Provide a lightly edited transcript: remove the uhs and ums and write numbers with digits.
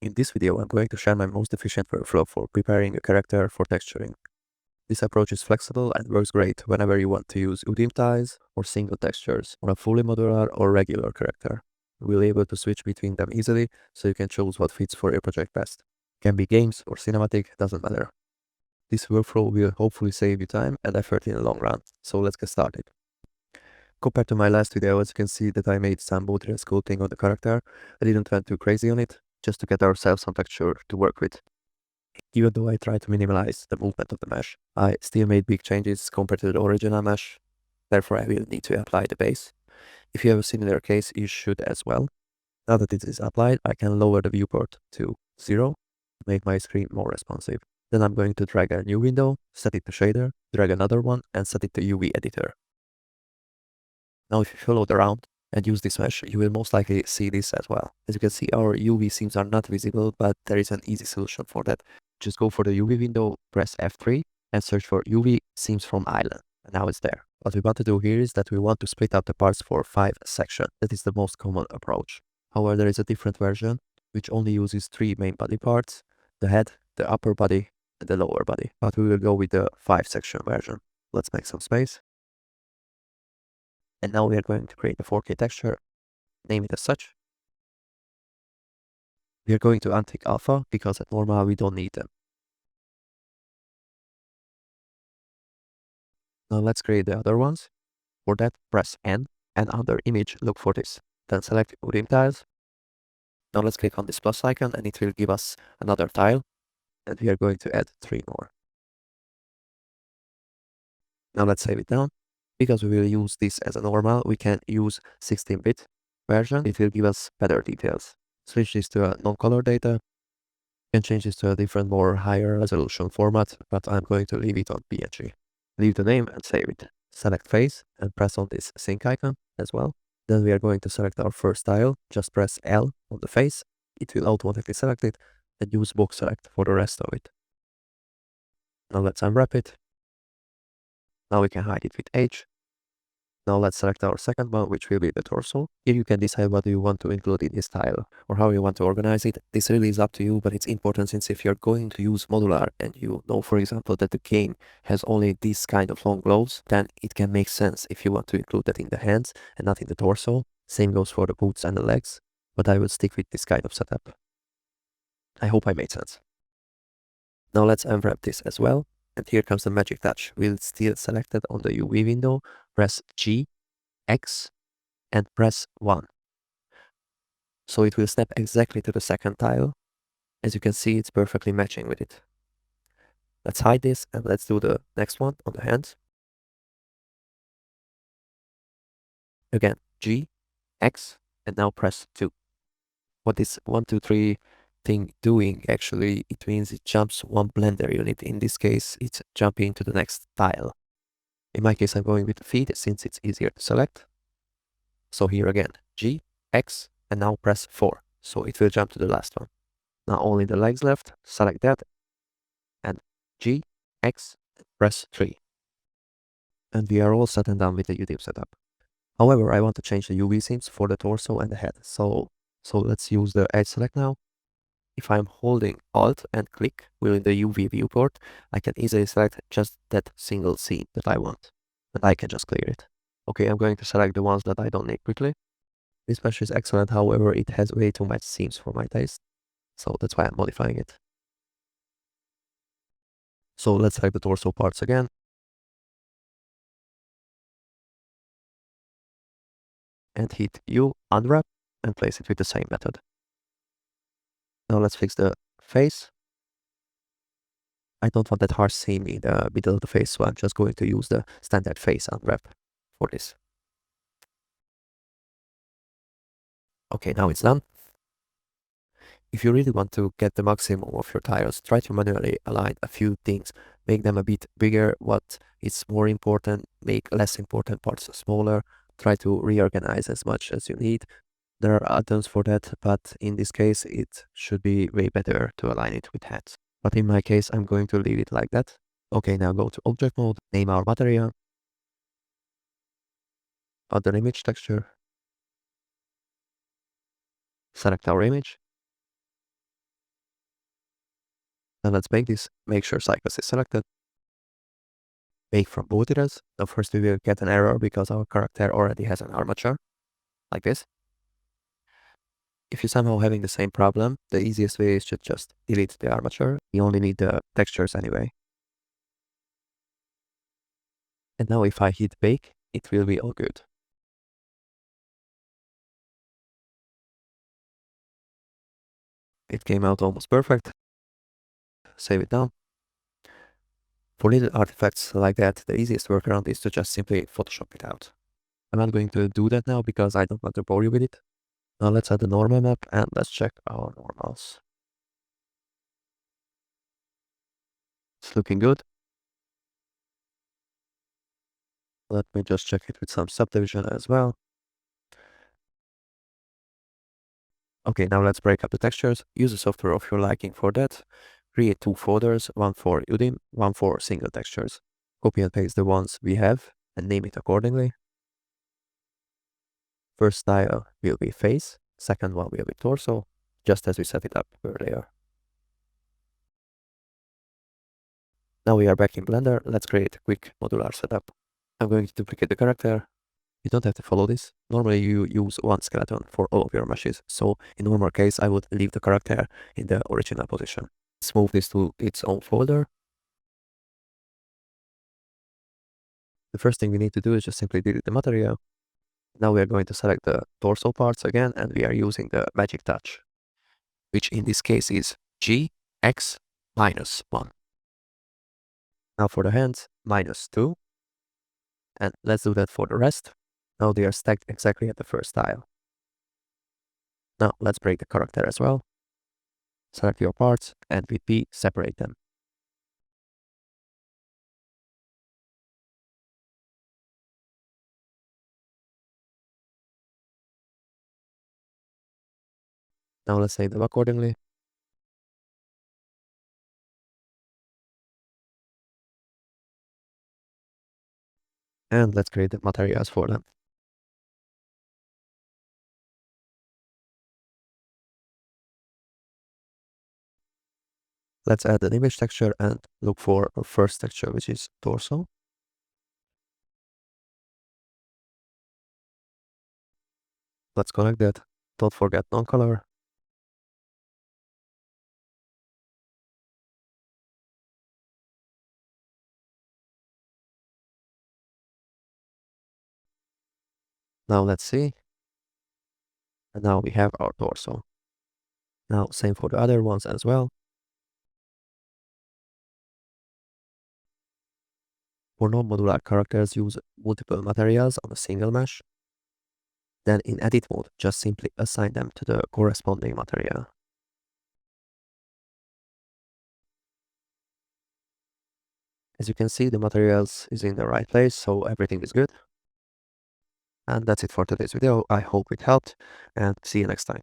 In this video, I'm going to share my most efficient workflow for preparing a character for texturing. This approach is flexible and works great whenever you want to use UDIM ties or single textures on a fully modular or regular character. You'll be able to switch between them easily, so you can choose what fits for your project best. Can be games or cinematic, doesn't matter. This workflow will hopefully save you time and effort in the long run, so let's get started. Compared to my last video, as you can see that I made some Multires sculpting on the character. I didn't went too crazy on it, just to get ourselves some texture to work with. Even though I tried to minimize the movement of the mesh, I still made big changes compared to the original mesh. Therefore, I will need to apply the base. If you have a similar case, you should as well. Now that it is applied, I can lower the viewport to 0 to make my screen more responsive. Then I'm going to drag a new window, set it to shader, drag another one, and set it to UV editor. Now if you follow the round and use this mesh, you will most likely see this as well. As you can see, our UV seams are not visible, but there is an easy solution for that. Just go for the UV window, press F3, and search for UV seams from island. And now it's there. What we want to do here is that we want to split up the parts for 5 sections. That is the most common approach. However, there is a different version, which only uses 3 main body parts: the head, the upper body, and the lower body. But we will go with the 5-section version. Let's make some space. And now we are going to create a 4K texture, name it as such. We are going to untick alpha because at normal we don't need them. Now let's create the other ones. For that, press N, and under image, look for this. Then select UDIM tiles. Now let's click on this plus icon and it will give us another tile. And we are going to add 3 more. Now let's save it down. Because we will use this as a normal, we can use 16-bit version. It will give us better details. Switch this to a non-color data. You can change this to a different, more higher resolution format, but I'm going to leave it on PNG. Leave the name and save it. Select face and press on this sync icon as well. Then we are going to select our first tile. Just press L on the face. It will automatically select it, and use box select for the rest of it. Now let's unwrap it. Now we can hide it with H. Now let's select our second one, which will be the torso. Here you can decide what you want to include in this tile or how you want to organize it. This really is up to you, but it's important since if you're going to use Modular and you know, for example, that the cane has only this kind of long gloves, then it can make sense if you want to include that in the hands and not in the torso. Same goes for the boots and the legs, but I will stick with this kind of setup. I hope I made sense. Now let's unwrap this as well. And here comes the magic touch. We'll still select it on the UV window, press G, X, and press 1. So it will snap exactly to the second tile. As you can see, it's perfectly matching with it. Let's hide this and let's do the next one on the hands. Again, G, X, and now press 2. What this 1, 2, 3 thing doing, actually, it means it jumps one blender unit. In this case, it's jumping to the next tile. In my case, I'm going with the feet since it's easier to select. So here again, G, X, and now press 4. So it will jump to the last one. Now only the legs left, select that, and G, X, press 3. And we are all set and done with the UDIM setup. However, I want to change the UV seams for the torso and the head. So let's use the edge select now. If I'm holding Alt and click within the UV viewport, I can easily select just that single seam that I want. And I can just clear it. Okay, I'm going to select the ones that I don't need quickly. This mesh is excellent, however, it has way too much seams for my taste. So that's why I'm modifying it. So let's select the torso parts again. And hit U, unwrap, and place it with the same method. Now let's fix the face. I don't want that harsh seam in the middle of the face, so I'm just going to use the standard face unwrap for this. Okay, now it's done. If you really want to get the maximum of your tiles, try to manually align a few things. Make them a bit bigger, what is more important, make less important parts smaller. Try to reorganize as much as you need. There are add-ons for that, but in this case, it should be way better to align it with heads. But in my case, I'm going to leave it like that. Okay, now go to object mode, name our material, add an image texture, select our image, Now let's bake this. Make sure Cycles is selected. Bake from Multires. Now first we will get an error because our character already has an armature, like this. If you're somehow having the same problem, the easiest way is to just delete the armature. You only need the textures anyway. And now if I hit bake, it will be all good. It came out almost perfect. Save it down. For little artifacts like that, the easiest workaround is to just simply Photoshop it out. I'm not going to do that now because I don't want to bore you with it. Now let's add the normal map and let's check our normals. It's looking good. Let me just check it with some subdivision as well. Okay, now let's break up the textures. Use a software of your liking for that. Create 2 folders, one for UDIM, one for single textures. Copy and paste the ones we have and name it accordingly. First style will be face, second one will be torso, just as we set it up earlier. Now we are back in Blender. Let's create a quick modular setup. I'm going to duplicate the character. You don't have to follow this. Normally you use one skeleton for all of your meshes. So in normal case, I would leave the character in the original position. Let's move this to its own folder. The first thing we need to do is just simply delete the material. Now we are going to select the torso parts again, and we are using the magic touch, which in this case is G, X, -1. Now for the hands, -2. And let's do that for the rest. Now they are stacked exactly at the first tile. Now let's break the character as well. Select your parts and with P separate them. Now let's save them accordingly. And let's create the materials for them. Let's add an image texture and look for our first texture, which is torso. Let's connect that. Don't forget non-color. Now let's see. And now we have our torso. Now same for the other ones as well. For non-modular characters, use multiple materials on a single mesh. Then in edit mode, just simply assign them to the corresponding material. As you can see, the materials is in the right place, so everything is good. And that's it for today's video. I hope it helped, and see you next time.